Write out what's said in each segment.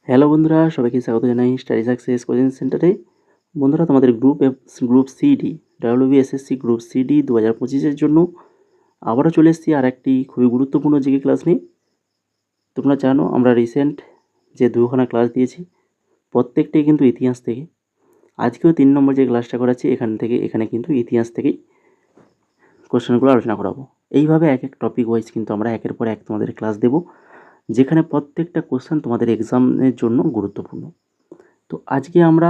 Hello বন্ধুরা, সবাইকে স্বাগত জানাই স্টাডি সাকসেস কোচিং সেন্টারে। বন্ধুরা, তোমাদের group C D WBSSC group C D 2025-এর জন্য আবারও চলে এসেছি আর একটি খুবই গুরুত্বপূর্ণ জিকে ক্লাস নিয়ে। তোমরা জানো আমরা রিসেন্ট যে দুখানা ক্লাস দিয়েছি প্রত্যেকটাই কিন্তু ইতিহাস থেকে। আজকেও 3 নম্বর যে ক্লাসটা করাচ্ছি এখানে কিন্তু ইতিহাস থেকেই কোশ্চেনগুলো আলোচনা করাবো। এইভাবে এক এক টপিক ওয়াইজ কিন্তু আমরা একের পর এক তোমাদের ক্লাস দেবো, যেখানে প্রত্যেকটা কোশ্চেন তোমাদের এক্সামের জন্য গুরুত্বপূর্ণ। তো আজকে আমরা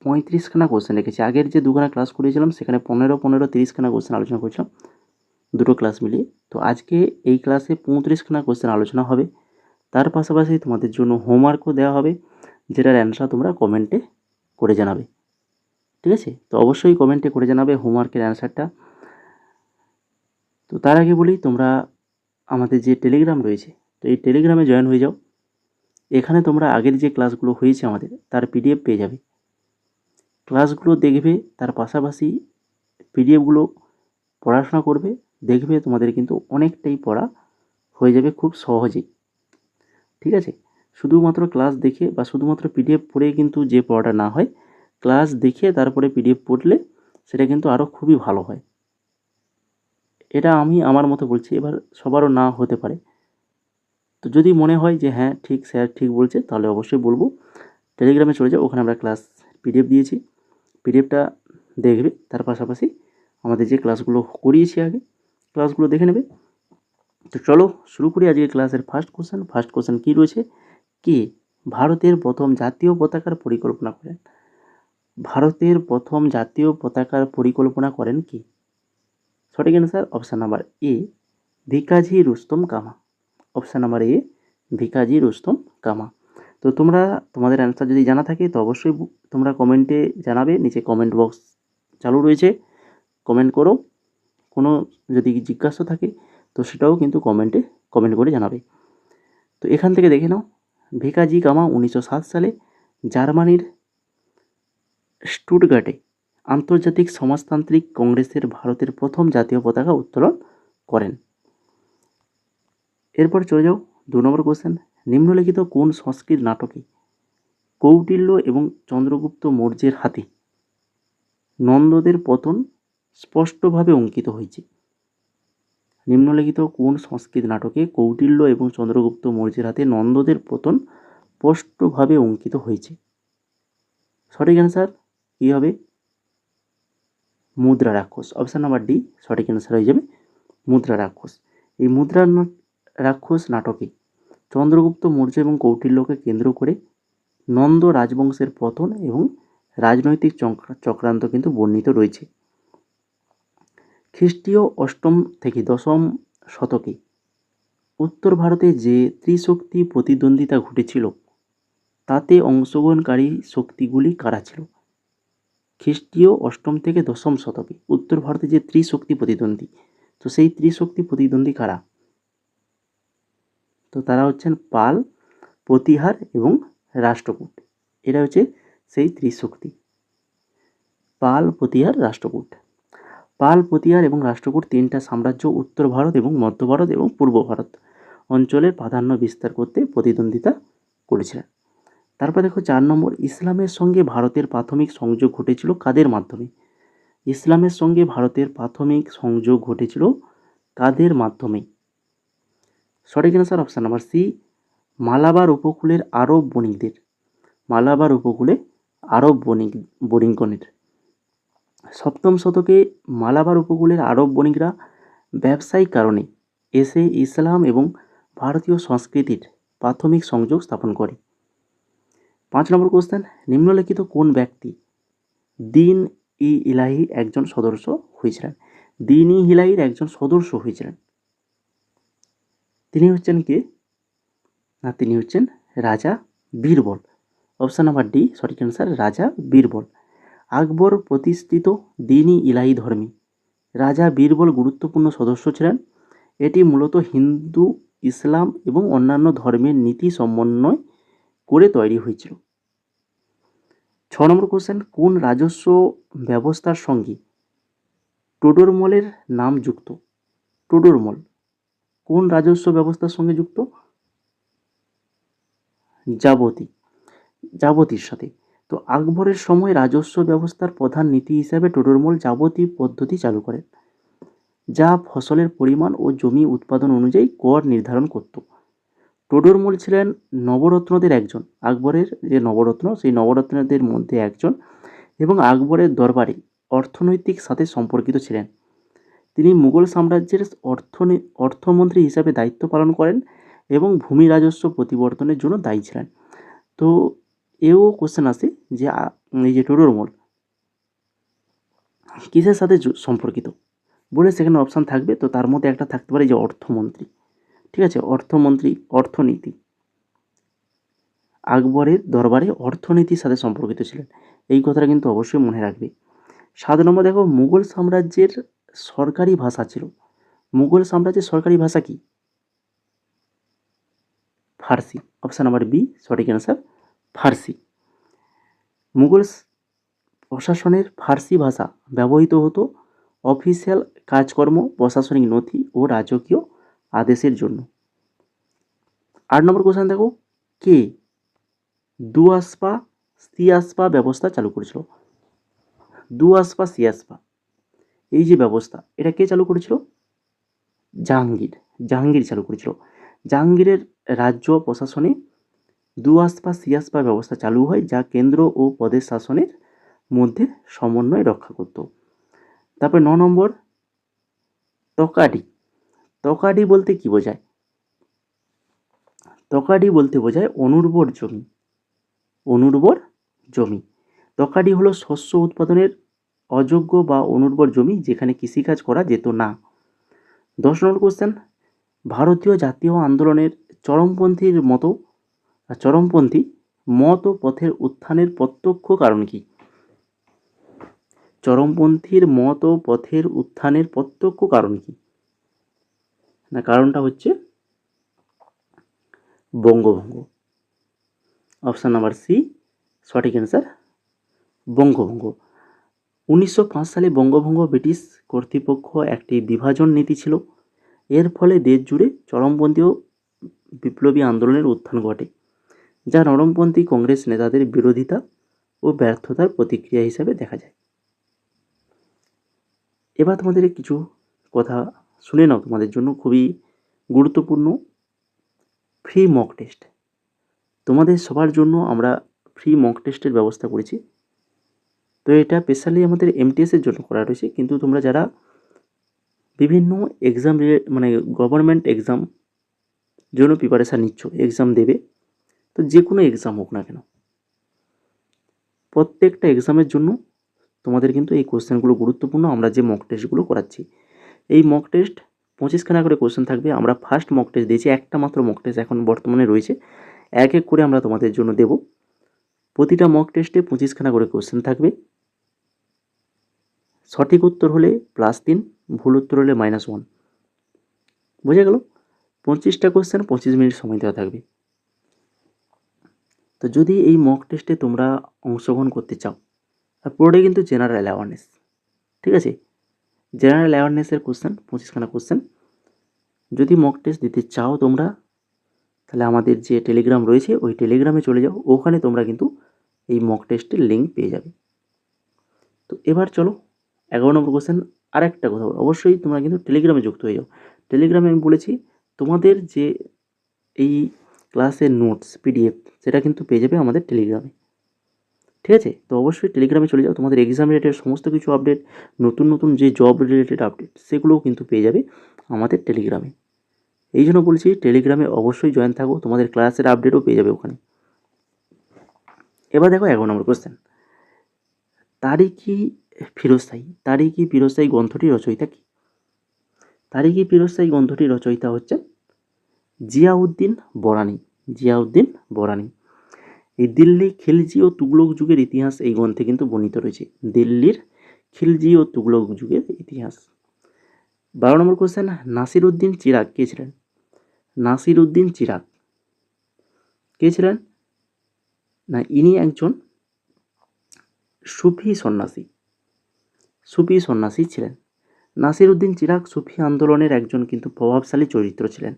35খানা কোশ্চেন রেখেছি। আগের যে দুখানা ক্লাস করিয়েছিলাম সেখানে 15-30খানা কোশ্চেন আলোচনা করেছিলাম দুটো ক্লাস মিলিয়ে। তো আজকে এই ক্লাসে 35খানা কোশ্চেন আলোচনা হবে। তার পাশাপাশি তোমাদের জন্য হোমওয়ার্কও দেওয়া হবে, যেটার অ্যান্সার তোমরা কমেন্টে করে জানাবে। ঠিক আছে? তো অবশ্যই কমেন্টে করে জানাবে হোমওয়ার্কের অ্যান্সারটা। তো তার আগে বলি, তোমরা আমাদের যে টেলিগ্রাম রয়েছে, তো এই টেলিগ্রামে জয়েন হয়ে যাও। এখানে তোমরা আগের যে ক্লাসগুলো হয়েছে আমাদের তার পিডিএফ পেয়ে যাবে। ক্লাসগুলো দেখবে, তার পাশাপাশি পিডিএফগুলো পড়াশোনা করবে, দেখবে তোমাদের কিন্তু অনেকটাই পড়া হয়ে যাবে খুব সহজেই। ঠিক আছে? শুধুমাত্র ক্লাস দেখে বা শুধুমাত্র পিডিএফ পড়ে কিন্তু যে পড়াটা না হয়, ক্লাস দেখে তারপরে পিডিএফ পড়লে সেটা কিন্তু আরও খুবই ভালো হয়। এটা আমি আমার মতো বলছি, এবার সবারও না হতে পারে। তো যদি মনে হয় যে হ্যাঁ ঠিক, স্যার ঠিক বলছে, তাহলে অবশ্যই বলবো টেলিগ্রামে চলে যাও। ওখানে আমরা ক্লাস পিডিএফ দিয়েছি, পিডিএফটা দেখবে। তার পাশাপাশি আমাদের যে ক্লাসগুলো করিয়েছি আগে, ক্লাসগুলো দেখে নেবে। তো চলো শুরু করি আজকে ক্লাসের ফার্স্ট কোশ্চেন কী রয়েছে? কে ভারতের প্রথম জাতীয় পতাকার পরিকল্পনা করেন? ভারতের প্রথম জাতীয় পতাকার পরিকল্পনা করেন কি? সঠিক answer option number A, Bhikaiji Rustom Cama. Option number A, Bhikaiji Rustom Cama. তো তোমরা তোমাদের অ্যান্সার যদি জানা থাকে তো অবশ্যই তোমরা কমেন্টে জানাবে। নিচে কমেন্ট বক্স চালু রয়েছে, কমেন্ট করো। কোনো যদি জিজ্ঞাসা থাকে তো সেটাও কিন্তু কমেন্ট করে জানাবে। তো এখান থেকে দেখে নাও, ভিকাজি কামা 1907 সালে জার্মানির স্টুটগার্টে আন্তর্জাতিক সমাজতান্ত্রিক কংগ্রেসের ভারতের প্রথম জাতীয় পতাকা উত্তোলন করেন। এরপর চলে যাও 2 নম্বর কোশ্চেন। নিম্নলিখিত কোন সংস্কৃত নাটকে কৌটিল্য এবং চন্দ্রগুপ্ত মৌর্যের হাতে নন্দদের পতন স্পষ্টভাবে অঙ্কিত হয়েছে? নিম্নলিখিত কোন সংস্কৃত নাটকে কৌটিল্য এবং চন্দ্রগুপ্ত মৌর্যের হাতে নন্দদের পতন স্পষ্টভাবে অঙ্কিত হয়েছে? সঠিক অ্যান্সার কী হবে? মুদ্রা রাক্ষস। অপশান নাম্বার ডি সঠিক অ্যান্সার হয়ে যাবে মুদ্রা রাক্ষস। এই রাক্ষস নাটকে চন্দ্রগুপ্ত মৌর্য এবং কৌটিল্যকে কেন্দ্র করে নন্দ রাজবংশের পতন এবং রাজনৈতিক চক্রান্ত কিন্তু বর্ণিত রয়েছে। খ্রিস্টীয় 8ম থেকে 10ম শতকে উত্তর ভারতে যে ত্রিশক্তি প্রতিদ্বন্দ্বিতা ঘটেছিল তাতে অংশগ্রহণকারী শক্তিগুলি কারা ছিল? খ্রিস্টীয় 8ম থেকে 10ম শতকে উত্তর ভারতে যে ত্রিশক্তি প্রতিদ্বন্দ্বী, তো সেই ত্রিশক্তি প্রতিদ্বন্দ্বী কারা? তো তারা হচ্ছেন পাল, প্রতিহার এবং রাষ্ট্রকূট। এরা হচ্ছে সেই ত্রিশক্তি, পাল, প্রতিহার, রাষ্ট্রকূট। পাল, প্রতিহার এবং রাষ্ট্রকূট 3টা সাম্রাজ্য উত্তর ভারত এবং মধ্য ভারত এবং পূর্ব ভারত অঞ্চলের প্রাধান্য বিস্তার করতে প্রতিদ্বন্দ্বিতা করেছিলেন। তারপর দেখো 4 নম্বর, ইসলামের সঙ্গে ভারতের প্রাথমিক সংযোগ ঘটেছিল কাদের মাধ্যমে? ইসলামের সঙ্গে ভারতের প্রাথমিক সংযোগ ঘটেছিল কাদের মাধ্যমে? সঠিক answer option number C, Malabar উপকূলের আরব বণিকদের। মালাবার উপকূলে আরব বণিকগণের। 7ম শতকে মালাবার উপকূলের আরব বণিকরা ব্যবসায়িক কারণে এসে ইসলাম এবং ভারতীয় সংস্কৃতির প্রাথমিক সংযোগ স্থাপন করে। 5 নম্বর কোশ্চেন, নিম্নলিখিত কোন ব্যক্তি দিন ই ইলাহির একজন সদস্য হয়েছিলেন? দিন ই ইলাহির একজন সদস্য হয়েছিলেন, তিনি হচ্ছেন কে? না, তিনি হচ্ছেন রাজা বীরবল। অপশান নাম্বার ডি সঠিক অ্যান্সার, রাজা বীরবল। আকবর প্রতিষ্ঠিত দিন-ই ইলাহি ধর্মে রাজা বীরবল গুরুত্বপূর্ণ সদস্য ছিলেন। এটি মূলত হিন্দু, ইসলাম এবং অন্যান্য ধর্মের নীতি সমন্বয় করে তৈরি হয়েছিল। 6 নম্বর কোশ্চেন, কোন রাজস্ব ব্যবস্থার সঙ্গে টোডরমলের নাম যুক্ত? টোডরমল কোন রাজস্ব ব্যবস্থার সঙ্গে যুক্ত? যাবতী, যাবতীর সাথে। তো আকবরের সময় রাজস্ব ব্যবস্থার প্রধান নীতি হিসাবে টোডরমল যাবতী পদ্ধতি চালু করেন, যা ফসলের পরিমাণ ও জমি উৎপাদন অনুযায়ী কর নির্ধারণ করত। টোডরমল ছিলেন নবরত্নদের একজন, আকবরের যে নবরত্ন সেই নবরত্নদের মধ্যে একজন, এবং আকবরের দরবারে অর্থনৈতিক সাথে সম্পর্কিত ছিলেন। তিনি মুঘল সাম্রাজ্যের অর্থমন্ত্রী হিসাবে দায়িত্ব পালন করেন এবং ভূমি রাজস্ব প্রতিবর্তনের জন্য দায়ী ছিলেন। তো এও কোশ্চেন আসে যে এই যে টোডরমল কিসের সাথে সম্পর্কিত বলে সেখানে অপশান থাকবে। তো তার মধ্যে একটা থাকতে পারে যে অর্থমন্ত্রী, ঠিক আছে, অর্থমন্ত্রী, অর্থনীতি, আকবরের দরবারে অর্থনীতির সাথে সম্পর্কিত ছিলেন, এই কথাটা কিন্তু অবশ্যই মনে রাখবে। 7 নম্বর দেখো, মুঘল সাম্রাজ্যের সরকারি ভাষা ছিল, মুঘল সাম্রাজ্যের সরকারি ভাষা কি? ফার্সি। অপশান নাম্বার বি সঠিক অ্যান্সার, ফার্সি। মুঘল প্রশাসনের ফার্সি ভাষা ব্যবহৃত হতো অফিসিয়াল কাজকর্ম, প্রশাসনিক নথি ও রাজকীয় আদেশের জন্য। 8 নম্বর কোশ্চেন দেখো, কে দুয়াসপা সিয়াসপা ব্যবস্থা চালু করেছিল? দুয়াসপা সিয়াসপা এই যে ব্যবস্থা, এটা কে চালু করেছিল? জাহাঙ্গীর, জাহাঙ্গীর চালু করেছিল। জাহাঙ্গীরের রাজ্য প্রশাসনে দুয়াসপা সিয়াসপা ব্যবস্থা চালু হয়, যা কেন্দ্র ও প্রদেশ শাসনের মধ্যে সমন্বয় রক্ষা করত। তারপরে 9 নম্বর, তকাডি, তকাডি বলতে কি বোঝায়? তকাডি বলতে বোঝায় অনুর্বর জমি, অনুর্বর জমি। তকাডি হলো শস্য উৎপাদনের অযোগ্য বা অনুর্বর জমি যেখানে কৃষিকাজ করা যেত না। 10 নম্বর কোশ্চেন, ভারতীয় জাতীয় আন্দোলনের চরমপন্থী মত ও পথের উত্থানের প্রত্যক্ষ কারণ কি? চরমপন্থীর মত ও পথের উত্থানের প্রত্যক্ষ কারণ কি? না, কারণটা হচ্ছে বঙ্গভঙ্গ। অপশান নাম্বার সি সঠিক অ্যান্সার, বঙ্গভঙ্গ। 1905 সালে বঙ্গভঙ্গ ব্রিটিশ কর্তৃপক্ষ একটি বিভাজন নীতি ছিল। এর ফলে দেশ জুড়ে চরমপন্থী ও বিপ্লবী আন্দোলনের উত্থান ঘটে, যা নরমপন্থী কংগ্রেস নেতাদের বিরোধিতা ও ব্যর্থতার প্রতিক্রিয়া হিসেবে দেখা যায়। এবার তোমাদের কিছু কথা শুনে নাও, তোমাদের জন্য খুবই গুরুত্বপূর্ণ ফ্রি মক টেস্ট। তোমাদের সবার জন্য আমরা ফ্রি মক টেস্টের ব্যবস্থা করেছি। তো এটা স্পেশালি আমাদের এমটিএসের জন্য করা রয়েছে, কিন্তু তোমরা যারা বিভিন্ন এক্সাম মানে গভর্নমেন্ট এক্সাম জন্য প্রিপারেশান নিচ্ছ, এক্সাম দেবে, তো যে কোনো এক্সাম হোক না কেন, প্রত্যেকটা এক্সামের জন্য তোমাদের কিন্তু এই কোশ্চেনগুলো গুরুত্বপূর্ণ। আমরা যে মক টেস্টগুলো করাচ্ছি, এই মক টেস্ট 25খানা করে কোশ্চেন থাকবে। আমরা ফার্স্ট মক টেস্ট দিয়েছি, একটা মাত্র মক টেস্ট এখন বর্তমানে রয়েছে, এক এক করে আমরা তোমাদের জন্য দেব। প্রতিটা মক টেস্টে 25খানা করে কোশ্চেন থাকবে। সঠিক উত্তর হলে +3, ভুল উত্তর হলে -1। বোঝা গেল? 25টা কোশ্চেন, 25 মিনিট সময় দেওয়া থাকবে। তো যদি এই মক টেস্টে তোমরা অংশগ্রহণ করতে চাও, আর পুরোটাই কিন্তু জেনারেল অ্যাওয়ারনেস, ঠিক আছে, জেনারেল অ্যাওয়ারনেসের কোশ্চেন, 25খানা কোশ্চেন। যদি মক টেস্ট দিতে চাও তোমরা, তাহলে আমাদের যে টেলিগ্রাম রয়েছে ওই টেলিগ্রামে চলে যাও, ওখানে তোমরা কিন্তু এই মক টেস্টের লিঙ্ক পেয়ে যাবে। তো এবার চলো 11 নম্বর কোশ্চেন। আর একটা কথা, অবশ্যই তোমরা কিন্তু টেলিগ্রামে যুক্ত হয়ে যাও। টেলিগ্রামে আমি বলেছি তোমাদের যে এই ক্লাসের নোটস পিডিএফ সেটা কিন্তু পেয়ে যাবে আমাদের টেলিগ্রামে, ঠিক আছে। তো অবশ্যই টেলিগ্রামে চলে যাও, তোমাদের এক্সাম রিলেটেড সমস্ত কিছু আপডেট, নতুন নতুন যে জব রিলেটেড আপডেট সেগুলোও কিন্তু পেয়ে যাবে আমাদের টেলিগ্রামে। এই জন্য বলছি টেলিগ্রামে অবশ্যই জয়েন থাকো, তোমাদের ক্লাসের আপডেটও পেয়ে যাবে ওখানে। এবার দেখো 11 নম্বর কোশ্চেন, তারিক-ই ফিরোজশাহী গ্রন্থটির রচয়িতা কি? তারিক-ই ফিরোজশাহী গ্রন্থটির রচয়িতা হচ্ছে জিয়াউদ্দিন বরানী, জিয়াউদ্দিন বরানী। এই দিল্লি খিলজি ও তুগলক যুগের ইতিহাস এই গ্রন্থে কিন্তু বর্ণিত রয়েছে, দিল্লির খিলজি ও তুগলক যুগের ইতিহাস। 12 নম্বর কোশ্চেন, নাসিরউদ্দিন চিরাগ কে ছিলেন? নাসিরউদ্দিন চিরাগ কে ছিলেন? না, ইনি একজন সুফি সন্ন্যাসী ছিলেন। নাসিরউদ্দিন চিরাগ সুফি আন্দোলনের একজন কিন্তু প্রভাবশালী চরিত্র ছিলেন।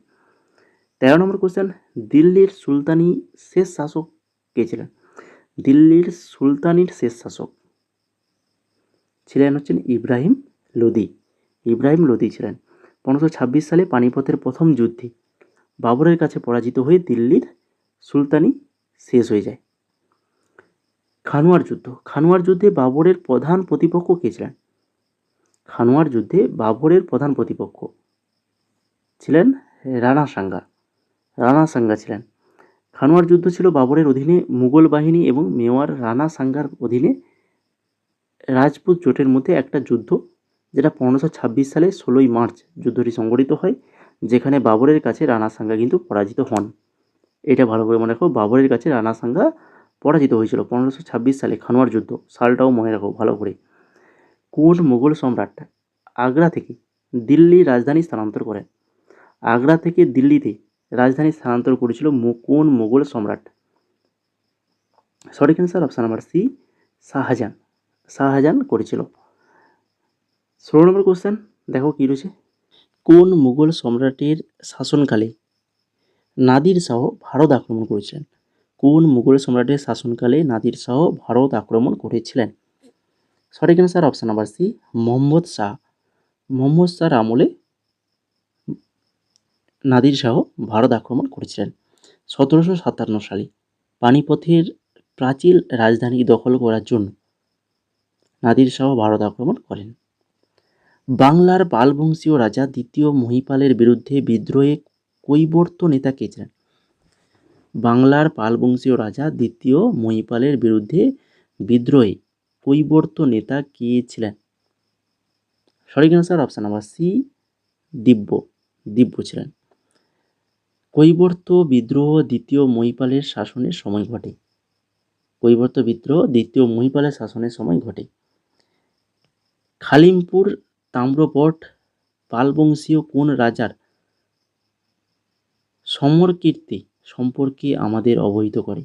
13 নম্বর কোশ্চেন, দিল্লির সুলতানি শেষ শাসক কে ছিলেন? দিল্লির সুলতানির শেষ শাসক ছিলেন হচ্ছেন ইব্রাহিম লোদি। ইব্রাহিম লোদি ছিলেন। 1526 সালে পানিপথের প্রথম যুদ্ধে বাবরের কাছে পরাজিত হয়ে দিল্লির সুলতানি শেষ হয়ে যায়। খানুয়ার যুদ্ধ, খানুয়ার যুদ্ধে বাবরের প্রধান প্রতিপক্ষ কে ছিলেন? খানুয়ার যুদ্ধে বাবরের প্রধান প্রতিপক্ষ ছিলেন রানা সাঙ্গা। রানা সাঙ্গা ছিলেন। খানুয়ার যুদ্ধ ছিল বাবরের অধীনে মুঘল বাহিনী এবং মেওয়ার রানা সাঙ্গার অধীনে রাজপুত জোটের মধ্যে একটা যুদ্ধ, যেটা 1526 সালে 16ই মার্চ যুদ্ধটি সংঘটিত হয়, যেখানে বাবরের কাছে রানা সাঙ্গা কিন্তু পরাজিত হন। এটা ভালো করে মনে রাখো, বাবরের কাছে রানা সাঙ্গা পরাজিত হয়েছিল 1526 সালে খানুয়ার যুদ্ধ। সালটাও মনে রাখো ভালো করে। কোন মুঘল সম্রাট আগ্রা থেকে দিল্লি রাজধানী স্থানান্তর করেন? আগ্রা থেকে দিল্লিতে রাজধানী স্থানান্তর করেছিল কোন মুঘল সম্রাট? সঠিক answer option number C, Shahjahan. Shahjahan করেছিল। 16 নম্বর কোশ্চেন দেখো কি রয়েছে। কোন মুঘল সম্রাটের শাসনকালে নাদির শাহ ভারত আক্রমণ করেছিলেন? কোন মুঘল সম্রাটের শাসনকালে নাদির শাহ ভারত আক্রমণ করেছিলেন? সঠিক answer option number C, Mohammad Shah. Mohammad শাহর আমলে নাদির শাহ ভারত আক্রমণ করেছিলেন। 1757 সালে পানিপথের প্রাচীন রাজধানী দখল করার জন্য নাদির শাহ ভারত আক্রমণ করেন। বাংলার পাল বংশীয় রাজা দ্বিতীয় মহিপালের বিরুদ্ধে বিদ্রোহে কৈবর্ত নেতা কে ছিলেন? বাংলার পাল বংশীয় রাজা দ্বিতীয় মহিপালের বিরুদ্ধে বিদ্রোহে কৈবর্ত নেতা কে ছিলেন? সঠিক অ্যান্সার অপশন নাম্বার সি, দিব্য। দিব্য ছিলেন। কৈবর্ত বিদ্রোহ দ্বিতীয় মহিপালের শাসনের সময় ঘটে। কৈবর্ত বিদ্রোহ দ্বিতীয় মহিপালের শাসনের সময় ঘটে। খালিমপুর তাম্রপট পালবংশীয় কোন রাজার সমর কীর্তি সম্পর্কে আমাদের অবহিত করে?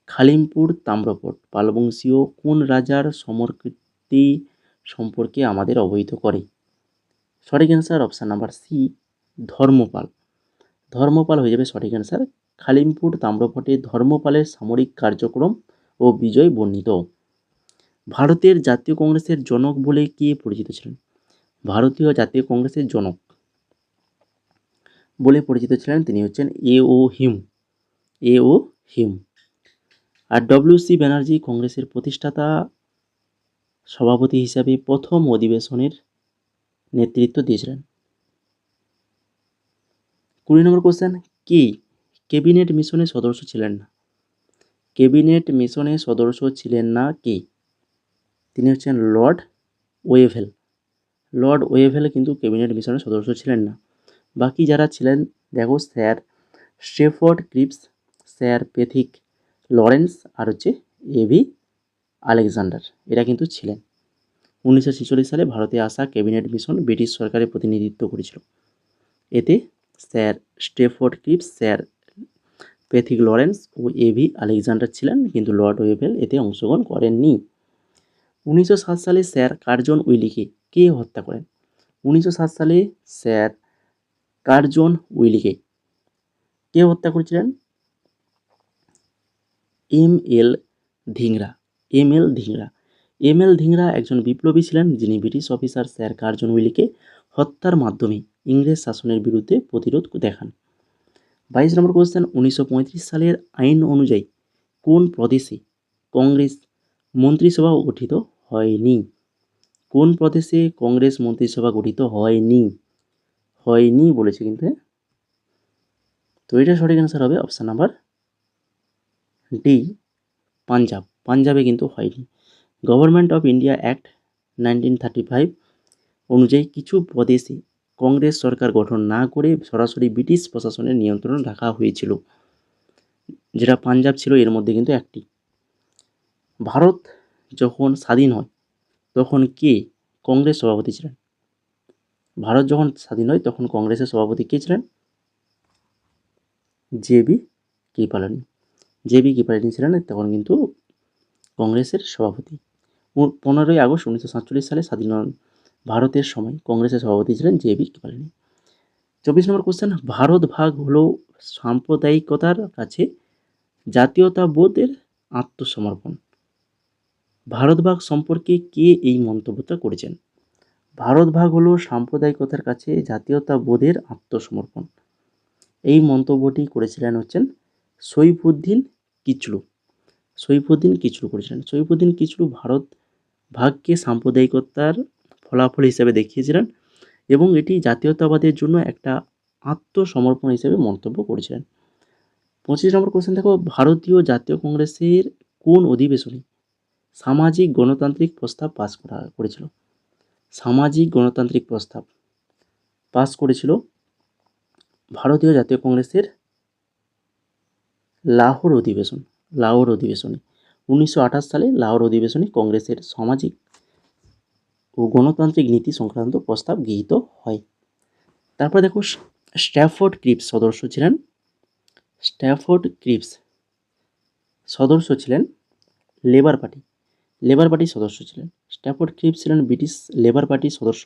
খালিমপুর তাম্রপট পালবংশীয় কোন রাজার সমর কীর্তি সম্পর্কে আমাদের অবহিত করে? সঠিক answer option number C, Dharmapal. Dharmapal হয়ে যাবে সঠিক অ্যান্সার। খালিমপুর তাম্রপটে ধর্মপালের সামরিক কার্যক্রম ও বিজয় বর্ণিত। ভারতের জাতীয় কংগ্রেসের জনক বলে কে পরিচিত ছিলেন? ভারতীয় জাতীয় কংগ্রেসের জনক বলে পরিচিত ছিলেন তিনি হচ্ছেন এ.ও. হিউম। এ.ও. হিউম। আর ডব্লিউ.সি. ব্যানার্জি কংগ্রেসের প্রতিষ্ঠাতা সভাপতি হিসাবে প্রথম অধিবেশনের নেতৃত্ব দিয়েছিলেন। 20 নম্বর কোশ্চেন, কে ক্যাবিনেট মিশনের সদস্য ছিলেন না? ক্যাবিনেট মিশনের সদস্য ছিলেন না কে? তিনি হচ্ছেন লর্ড ওয়েভেল। লর্ড ওয়েভেল কিন্তু ক্যাবিনেট মিশনের সদস্য ছিলেন না। বাকি যারা ছিলেন দেখো, sir Stafford Cripps, sir Pethick Lawrence আর হচ্ছে এভি আলেকজান্ডার, এরা কিন্তু ছিলেন। 1946 সালে ভারতে আসা ক্যাবিনেট মিশন ব্রিটিশ সরকারের প্রতিনিধিত্ব করেছিল। এতে sir Stafford Cripps, sir Pethick Lawrence ও এভি আলেকজান্ডার ছিলেন, কিন্তু লর্ড ওয়েভেল এতে অংশগ্রহণ করেননি। 1907 সালে স্যার কার্জন উইলিকে কে হত্যা করেন? 1907 সালে স্যার কার্জন উইলিকে কে হত্যা করেছিলেন? ML. Dhingra. ML. Dhingra. ML. Dhingra একজন বিপ্লবী ছিলেন, যিনি ব্রিটিশ অফিসার স্যার কার্জন উইলিকে হত্যার মাধ্যমে ইংরেজ শাসনের বিরুদ্ধে প্রতিরোধ দেখান। 22 নম্বর কোশ্চেন, 1935 সালের আইন অনুযায়ী কোন প্রদেশে কংগ্রেস মন্ত্রিসভা গঠিত হয়নি? কোন প্রদেশে কংগ্রেস মন্ত্রিসভা গঠিত হয়নি? হয়নি বলেছে কিন্তু। তো এটা সঠিক অ্যান্সার হবে অপশান নাম্বার ডি, পাঞ্জাব। পাঞ্জাবে কিন্তু হয়নি। গভর্নমেন্ট অফ ইন্ডিয়া অ্যাক্ট 1935 অনুযায়ী কিছু প্রদেশে কংগ্রেস সরকার গঠন না করে সরাসরি ব্রিটিশ প্রশাসনের নিয়ন্ত্রণ রাখা হয়েছিল, যেটা পাঞ্জাব ছিল এর মধ্যে কিন্তু একটি। ভারত যখন স্বাধীন হয় তখন কে কংগ্রেস সভাপতি ছিলেন? ভারত যখন স্বাধীন হয় তখন কংগ্রেসের সভাপতি কে ছিলেন? জে.বি. কৃপালানি। জে.বি. কৃপালানি ছিলেন তখন কিন্তু কংগ্রেসের সভাপতি। 15ই আগস্ট 1947 সালে স্বাধীন ভারতের সময় কংগ্রেসের সভাপতি ছিলেন জে.বি. কৃপালানি। 24 নম্বর কোশ্চেন, ভারত ভাগ হলো সাম্প্রদায়িকতার কাছে জাতীয়তাবোধের আত্মসমর্পণ। ভারত ভাগ সম্পর্কে কে এই মন্তব্যটা করেছেন? ভারত ভাগ হলো সাম্প্রদায়িকতার কাছে জাতীয়তাবোধের আত্মসমর্পণ। এই মন্তব্যটি করেছিলেন হচ্ছেন সইফুদ্দিন কিচলু। সইফুদ্দিন কিচলু করেছিলেন। সইফুদ্দিন কিচলু ভারত ভাগকে সাম্প্রদায়িকতার ফলাফল হিসেবে দেখিয়েছিলেন এবং এটি জাতীয়তাবাদের জন্য একটা আত্মসমর্পণ হিসেবে মন্তব্য করেছিলেন। 25 নম্বর কোশ্চেন দেখো, ভারতীয় জাতীয় কংগ্রেসের কোন অধিবেশনে সামাজিক গণতান্ত্রিক প্রস্তাব পাস করেছিল? সামাজিক গণতান্ত্রিক প্রস্তাব পাস করেছিল ভারতীয় জাতীয় কংগ্রেসের লাহোর অধিবেশনে 1928 সালে লাহোর অধিবেশনে কংগ্রেসের সামাজিক ও গণতান্ত্রিক নীতি সংক্রান্ত প্রস্তাব গৃহীত হয়। তারপরে দেখো, স্ট্যাফোর্ড ক্রিপস সদস্য ছিলেন লেবার পার্টির সদস্য ছিলেন। স্ট্যাফোর্ড ক্রিপস ছিলেন ব্রিটিশ লেবার পার্টির সদস্য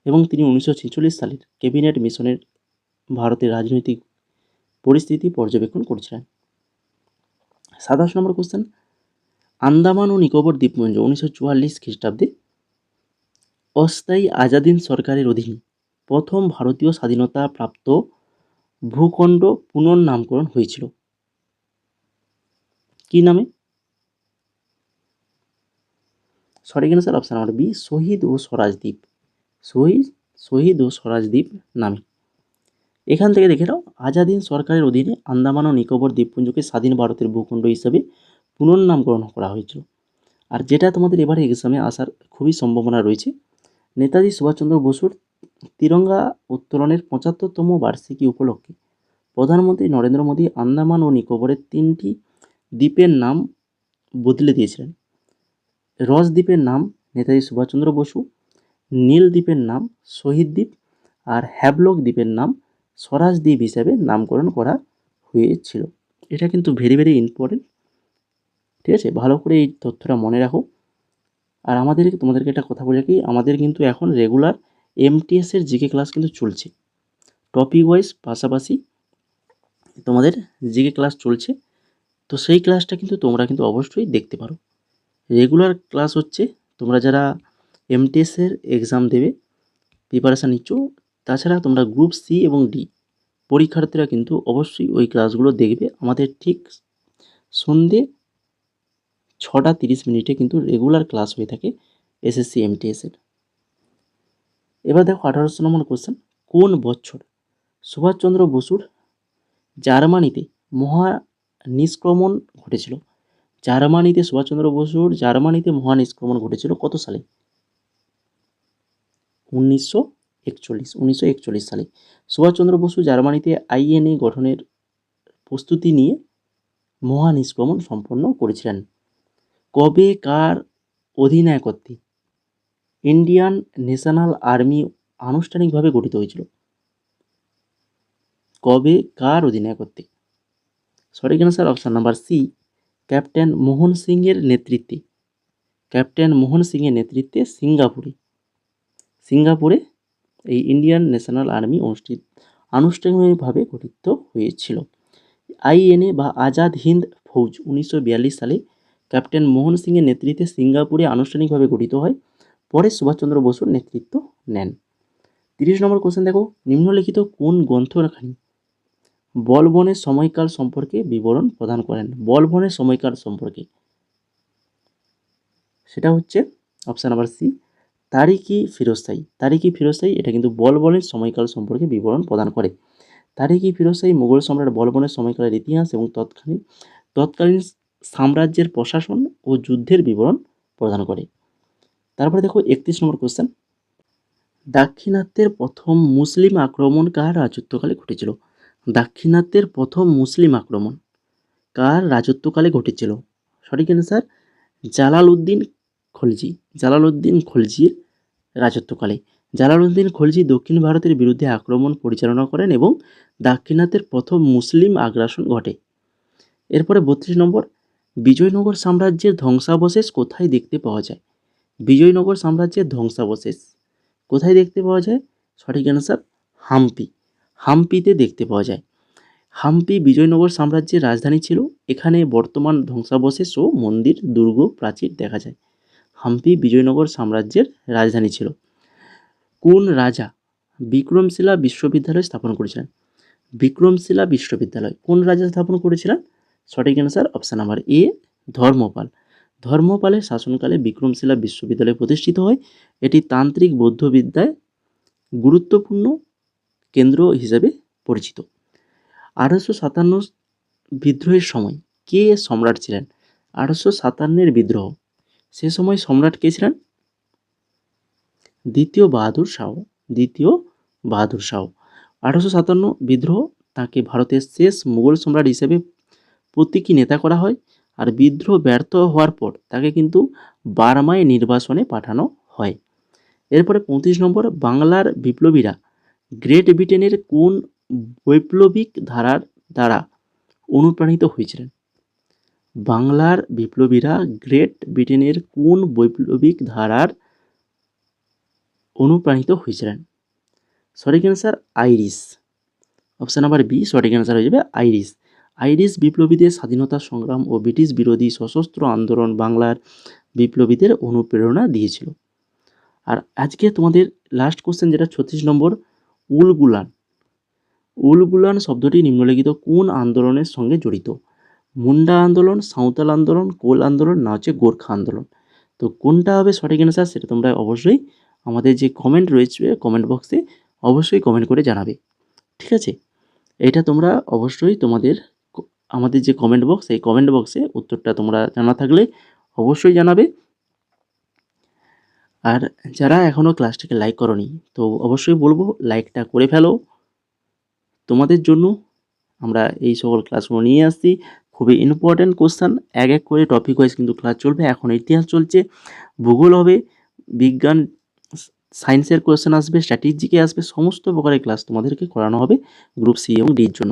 এবং তিনি 1946 সালের ক্যাবিনেট মিশনের ভারতের রাজনৈতিক পরিস্থিতি পর্যবেক্ষণ করেছিলেন। 27 নম্বর কোশ্চেন, আন্দামান ও নিকোবর দ্বীপপুঞ্জ 1944 খ্রিস্টাব্দে অস্থায়ী আজাদিন সরকারের অধীনে প্রথম ভারতীয় স্বাধীনতা প্রাপ্ত ভূখণ্ড পুনর্নামকরণ হয়েছিল কি নামে? সঠিক অ্যান্সার অপশন নাম্বার বি, শহীদ ও স্বরাজ দ্বীপ নামে। এখান থেকে দেখে নাও, আজাদিন সরকারের অধীনে আন্দামান ও নিকোবর দ্বীপপুঞ্জকে স্বাধীন ভারতের ভূখণ্ড হিসাবে পুনর্নামকরণ করা হয়েছিল। আর যেটা তোমাদের এবারে এক্সামে আসার খুবই সম্ভাবনা রয়েছে, নেতাজি সুভাষচন্দ্র বসুর তিরঙ্গা উত্তোলনের 75তম বার্ষিকী উপলক্ষে প্রধানমন্ত্রী নরেন্দ্র মোদী আন্দামান ও নিকোবরের 3টি দ্বীপের নাম বদলে দিয়েছিলেন। রস দ্বীপের নাম নেতাজি সুভাষচন্দ্র বসু, নীল দ্বীপের নাম শহীদ দ্বীপ আর হ্যাভলক দ্বীপের নাম স্বরাজ দ্বীপ হিসাবে নামকরণ করা হয়েছিল। এটা কিন্তু ভেরি ভেরি ইম্পর্টেন্ট, ঠিক আছে? ভালো করে এই তথ্যটা মনে রাখো। আর তোমাদেরকে একটা কথা বলে রাখি, আমাদের কিন্তু এখন রেগুলার এমটিএসের জিকে ক্লাস কিন্তু চলছে, টপিক ওয়াইজ পাশাপাশি তোমাদের জিকে ক্লাস চলছে। তো সেই ক্লাসটা কিন্তু তোমরা কিন্তু অবশ্যই দেখতে পারো। রেগুলার ক্লাস হচ্ছে, তোমরা যারা এমটিএসের এক্সাম দেবে প্রিপারেশান নিচ্ছ, তাছাড়া তোমরা গ্রুপ সি এবং ডি পরীক্ষার্থীরা কিন্তু অবশ্যই ওই ক্লাসগুলো দেখবে। আমাদের ঠিক সন্ধে 6:30 কিন্তু রেগুলার ক্লাস হয়ে থাকে এসএসসি এমটিএসের। এবার দেখো 1800 নম্বর কোশ্চেন, কোন বছর সুভাষচন্দ্র বসুর জার্মানিতে মহানিষ্ক্রমণ ঘটেছিল? সুভাষচন্দ্র বসুর জার্মানিতে মহানিষ্ক্রমণ ঘটেছিল কত সালে? 1941 সালে সুভাষচন্দ্র বসু জার্মানিতে আইএনএ গঠনের প্রস্তুতি নিয়ে মহানিষ্ক্রমণ সম্পন্ন করেছিলেন। কবে কার অধিনায়কত্বে ইন্ডিয়ান ন্যাশনাল আর্মি আনুষ্ঠানিকভাবে গঠিত হয়েছিল? কবে কার অধিনায়কত্বে? সঠিক answer option number C, captain Mohan সিংয়ের নেতৃত্বে সিঙ্গাপুরে এই ইন্ডিয়ান ন্যাশনাল আর্মি আনুষ্ঠানিকভাবে গঠিত হয়েছিল। আইএনএ বা আজাদ হিন্দ ফৌজ 1942 সালে ক্যাপ্টেন মোহন সিংয়ের নেতৃত্বে সিঙ্গাপুরে আনুষ্ঠানিকভাবে গঠিত হয়, পরে সুভাষচন্দ্র বসুর নেতৃত্ব নেন। 30 নম্বর কোশ্চেন দেখো, নিম্নলিখিত কোন গ্রন্থখানি বলবনের সময়কাল সম্পর্কে বিবরণ প্রদান করেন? বলবনের সময়কাল সম্পর্কে, সেটা হচ্ছে অপশান নাম্বার সি, তারিকি ফিরোজ শাহী। এটা কিন্তু বলবনের সময়কাল সম্পর্কে বিবরণ প্রদান করে। তারিকি ফিরোজ শাহী মুঘল সম্রাট বলবনের সময়কালের ইতিহাস এবং তৎকালীন সাম্রাজ্যের প্রশাসন ও যুদ্ধের বিবরণ প্রদান করে। তারপরে দেখো 31 নম্বর কোশ্চেন, দাক্ষিণাত্যের প্রথম মুসলিম আক্রমণ কার রাজত্বকালে ঘটেছিল? দাক্ষিণাত্যের প্রথম মুসলিম আক্রমণ কার রাজত্বকালে ঘটেছিল? সঠিক অ্যান্সার জালালউদ্দিন খলজির রাজত্বকালে। জালালউদ্দিন খলজি দক্ষিণ ভারতের বিরুদ্ধে আক্রমণ পরিচালনা করেন এবং দাক্ষিণাত্যের প্রথম মুসলিম আগ্রাসন ঘটে। এরপরে 32 নম্বর, বিজয়নগর সাম্রাজ্যের ধ্বংসাবশেষ কোথায় দেখতে পাওয়া যায়? বিজয়নগর সাম্রাজ্যের ধ্বংসাবশেষ কোথায় দেখতে পাওয়া যায়? সঠিক অ্যান্সার হাম্পিতে দেখতে পাওয়া যায়। হাম্পি বিজয়নগর সাম্রাজ্যের রাজধানী ছিল। এখানে বর্তমান ধ্বংসাবশেষ ও মন্দির, দুর্গ, প্রাচীর দেখা যায়। হাম্পি বিজয়নগর সাম্রাজ্যের রাজধানী ছিল। কোন রাজা বিক্রমশিলা বিশ্ববিদ্যালয় স্থাপন করেছিলেন? বিক্রমশিলা বিশ্ববিদ্যালয় কোন রাজা স্থাপন করেছিলেন? সঠিক answer option number A, Dharmapal. ধর্মপালের শাসনকালে বিক্রমশিলা বিশ্ববিদ্যালয় প্রতিষ্ঠিত হয়। এটি তান্ত্রিক বৌদ্ধবিদ্যায় গুরুত্বপূর্ণ কেন্দ্র হিসেবে পরিচিত। 1857 বিদ্রোহের সময় কে সম্রাট ছিলেন? 1857 বিদ্রোহ, সে সময় সম্রাট কে ছিলেন? দ্বিতীয় বাহাদুর শাহ। দ্বিতীয় বাহাদুর শাহ। 1857 বিদ্রোহ, তাকে ভারতের শেষ মুঘল সম্রাট হিসেবে প্রতীকী নেতা করা হয়। আর বিদ্রোহ ব্যর্থ হওয়ার পর তাকে কিন্তু বার্মায় নির্বাসনে পাঠানো হয়। এরপরে 35 নম্বর, বাংলার বিপ্লবীরা গ্রেট ব্রিটেনের কোন বৈপ্লবিক ধারার দ্বারা অনুপ্রাণিত হয়েছিলেন? বাংলার বিপ্লবীরা গ্রেট ব্রিটেনের কোন বৈপ্লবিক ধারার অনুপ্রাণিত হয়েছিলেন? সঠিক answer Irish. Option number B সঠিক অ্যান্সার হয়ে যাবে আইরিশ। আইরিশ বিপ্লবীদের স্বাধীনতা সংগ্রাম ও ব্রিটিশ বিরোধী সশস্ত্র আন্দোলন বাংলার বিপ্লবীদের অনুপ্রেরণা দিয়েছিল। আর আজকে তোমাদের লাস্ট কোশ্চেন, যেটা 36 নম্বর, উলগুলান। উলগুলান শব্দটি নিম্নলিখিত কোন আন্দোলনের সঙ্গে জড়িত? মুন্ডা আন্দোলন, সাঁওতাল আন্দোলন, কোল আন্দোলন, না হচ্ছে গোর্খা আন্দোলন? তো কোনটা হবে সঠিক অ্যান্সার, সেটা তোমরা অবশ্যই আমাদের যে কমেন্ট রয়েছে কমেন্ট বক্সে অবশ্যই কমেন্ট করে জানাবে। ঠিক আছে, এটা তোমরা অবশ্যই তোমাদের আমাদের যে কমেন্ট বক্স, এই কমেন্ট বক্সে উত্তরটা তোমরা জানা থাকলে অবশ্যই জানাবে। আর যারা এখনও ক্লাসটিকে লাইক করনি, তো অবশ্যই বলবো লাইকটা করে ফেলো। তোমাদের জন্য আমরা এই সকল ক্লাসগুলো নিয়ে আসছি। খুবই ইম্পর্ট্যান্ট কোশ্চেন, এক এক করে টপিক ওয়াইজ কিন্তু ক্লাস চলবে। এখন ইতিহাস চলছে, ভূগোল হবে, বিজ্ঞান সায়েন্সের কোশ্চেন আসবে, স্ট্র্যাটেজিকে আসবে, সমস্ত প্রকারের ক্লাস তোমাদেরকে করানো হবে গ্রুপ সি এবং ডির জন্য।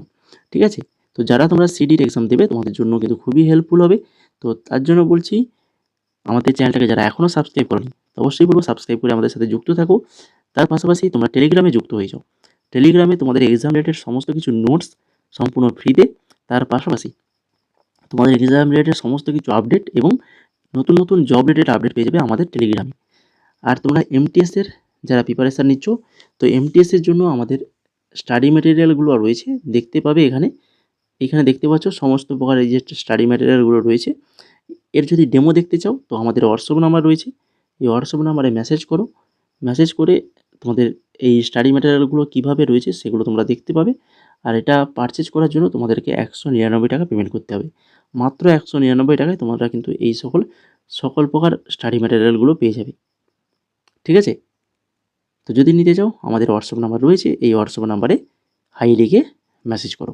ঠিক আছে, তো যারা তোমরা সিডির এক্সাম দেবে তোমাদের জন্য কিন্তু খুবই হেল্পফুল হবে। তো তার জন্য বলছি, আমাদের চ্যানেলটাকে যারা এখনও সাবস্ক্রাইব করনি, অবশ্যই বলবো সাবস্ক্রাইব করে আমাদের সাথে যুক্ত থাকো। তার পাশাপাশি তোমরা টেলিগ্রামে যুক্ত হয়ে যাও। টেলিগ্রামে তোমাদের এক্সাম রিলেটেড সমস্ত কিছু নোটস সম্পূর্ণ ফ্রিতে, তার পাশাপাশি তোমাদের এক্সাম রিলেটেড সমস্ত কিছু আপডেট এবং নতুন নতুন জব রিলেটেড আপডেট পেয়ে যাবে আমাদের টেলিগ্রামে। আর তোমরা এমটিএসের যারা প্রিপারেশান নিচ্ছ, তো এমটিএসের জন্য আমাদের স্টাডি ম্যাটেরিয়ালগুলো রয়েছে, দেখতে পাবে এখানে। এখানে দেখতে পাচ্ছ সমস্ত প্রকার এই যে স্টাডি ম্যাটেরিয়ালগুলো রয়েছে। এর যদি ডেমো দেখতে চাও তো আমাদের হোয়াটসঅ্যাপ নাম্বার রয়েছে, এই হোয়াটসঅ্যাপ নাম্বারে মেসেজ করো। মেসেজ করে তোমাদের এই স্টাডি ম্যাটেরিয়ালগুলো কীভাবে রয়েছে সেগুলো তোমরা দেখতে পাবে। আর এটা পারচেজ করার জন্য তোমাদেরকে 199 টাকা পেমেন্ট করতে হবে। মাত্র 199 টাকায় তোমরা কিন্তু এই সকল প্রকার স্টাডি ম্যাটেরিয়ালগুলো পেয়ে যাবে। ঠিক আছে, তো যদি নিতে চাও আমাদের হোয়াটসঅ্যাপ নাম্বার রয়েছে, এই হোয়াটসঅ্যাপ নাম্বারে হাই লিখে মেসেজ করো।